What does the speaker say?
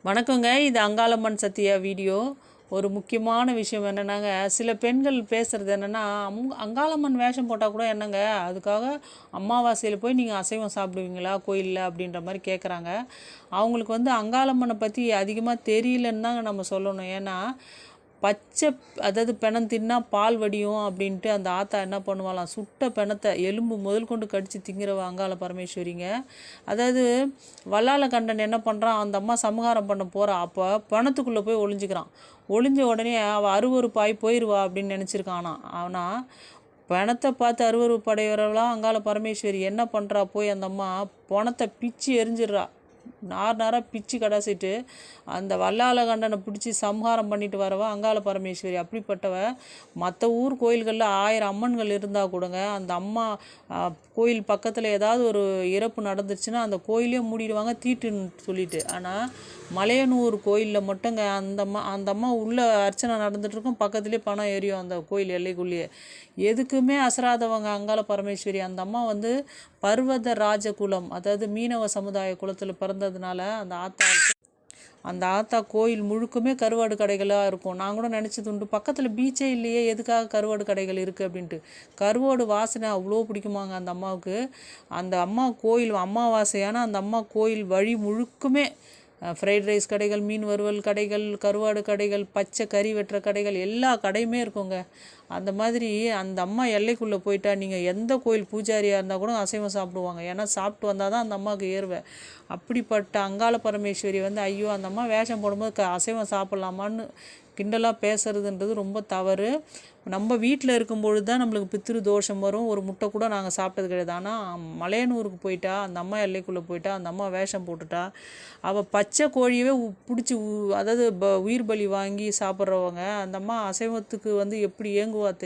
வணக்கங்க. இது அங்காளம்மன் சத்யா வீடியோ. ஒரு முக்கியமான விஷயம் என்னென்னாங்க, சில பெண்கள் பேசுகிறது என்னென்னா, அங்காளம்மன் வேஷம் போட்டால் கூட என்னங்க, அதுக்காக அமாவாசையில் போய் நீங்கள் அசைவம் சாப்பிடுவீங்களா கோயிலில் அப்படின்ற மாதிரி கேட்குறாங்க. அவங்களுக்கு அங்காளம்மனை பற்றி அதிகமாக தெரியலன்னு தாங்க நம்ம சொல்லணும். ஏன்னா பச்சை அதாவது பிணம் தின்னா பால் வடியும் அப்படின்ட்டு அந்த ஆத்தா என்ன பண்ணுவாளாம், சுட்ட பிணத்தை எலும்பு முதல் கொண்டு கடித்து திங்கிறவ அங்காள பரமேஸ்வரிங்க. அதாவது வல்லால கண்டன் என்ன பண்ணுறான், அந்த அம்மா சமகாரம் பண்ண போகிறா. அப்போ பிணத்துக்குள்ளே போய் ஒளிஞ்சிக்கிறான். ஒளிஞ்ச உடனே அவள் அருவருப்பாய் போயிடுவா அப்படின்னு நினச்சிருக்கானா. ஆனால் பிணத்தை பார்த்து அருவருப்படைகிறவளாம் அங்காள பரமேஸ்வரி என்ன பண்ணுறா, போய் அந்த அம்மா பணத்தை பிச்சு எரிஞ்சிடுறா. நாராக பிச்சு கடாசிட்டு அந்த வல்லால கண்டனை பிடிச்சி சம்ஹாரம் பண்ணிட்டு வரவா அங்காள பரமேஸ்வரி. அப்படிப்பட்டவ மற்ற ஊர் கோயில்களில் 1000 அம்மன்கள் இருந்தால் கூடங்க, அந்த அம்மா கோயில் பக்கத்தில் ஏதாவது ஒரு இறப்பு நடந்துருச்சுன்னா அந்த கோயிலே மூடிடுவாங்க தீட்டுன்னு சொல்லிட்டு. ஆனால் மலையனூர் கோயிலில் மட்டுங்க அந்த அம்மா உள்ள அர்ச்சனை நடந்துகிட்ருக்கும், பக்கத்துலேயே பணம் எரியும் அந்த கோயில் எல்லைக்குள்ளேயே. எதுக்குமே அசராதவங்க அங்காள பரமேஸ்வரி. அந்த அம்மா பர்வத ராஜகுலம், அதாவது மீனவ சமுதாய குலத்தில் பிறந்ததுனால அந்த ஆத்தா கோயில் முழுக்குமே கருவாடு கடைகளாக இருக்கும். நான் கூட நினச்சது உண்டு, பக்கத்தில் பீச்சே இல்லையே, எதுக்காக கருவாடு கடைகள் இருக்குது அப்படின்ட்டு. கருவாடு வாசனை அவ்வளோ பிடிக்குமாங்க அந்த அம்மாவுக்கு. அந்த அம்மா கோயில் அமாவாசையான அந்த அம்மா கோயில் வழி முழுக்குமே ஃப்ரைட் ரைஸ் கடைகள், மீன் வறுவல் கடைகள், கருவாடு கடைகள், பச்சை கறி வெட்டுற கடைகள், எல்லா கடையுமே இருக்குங்க. அந்த மாதிரி அந்த அம்மா எல்லைக்குள்ளே போயிட்டா நீங்கள் எந்த கோயில் பூஜாரியாக இருந்தால் கூட அசைவம் சாப்பிடுவாங்க. ஏன்னா சாப்பிட்டு வந்தால் தான் அந்த அம்மாவுக்கு ஏறுவேன். அப்படிப்பட்ட அங்காள பரமேஸ்வரி ஐயோ அந்த அம்மா வேஷம் போடும்போது அசைவம் சாப்பிட்லாமான்னு கிண்டலாக பேசுறதுன்றது ரொம்ப தவறு. நம்ம வீட்டில் இருக்கும்பொழுது தான் நம்மளுக்கு பித்திரு தோஷம் வரும். ஒரு முட்டை கூட நாங்கள் சாப்பிட்டது கிடையாது. ஆனால் மலையனூருக்கு போயிட்டா, அந்த அம்மா எல்லைக்குள்ளே போயிட்டா, அந்த அம்மா வேஷம் போட்டுட்டா, அவள் பச்சை கோழியவே பிடிச்சி அதாவது உயிர் பலி வாங்கி சாப்பிட்றவங்க அந்த அம்மா அசைவத்துக்கு எப்படி ஏங்குவா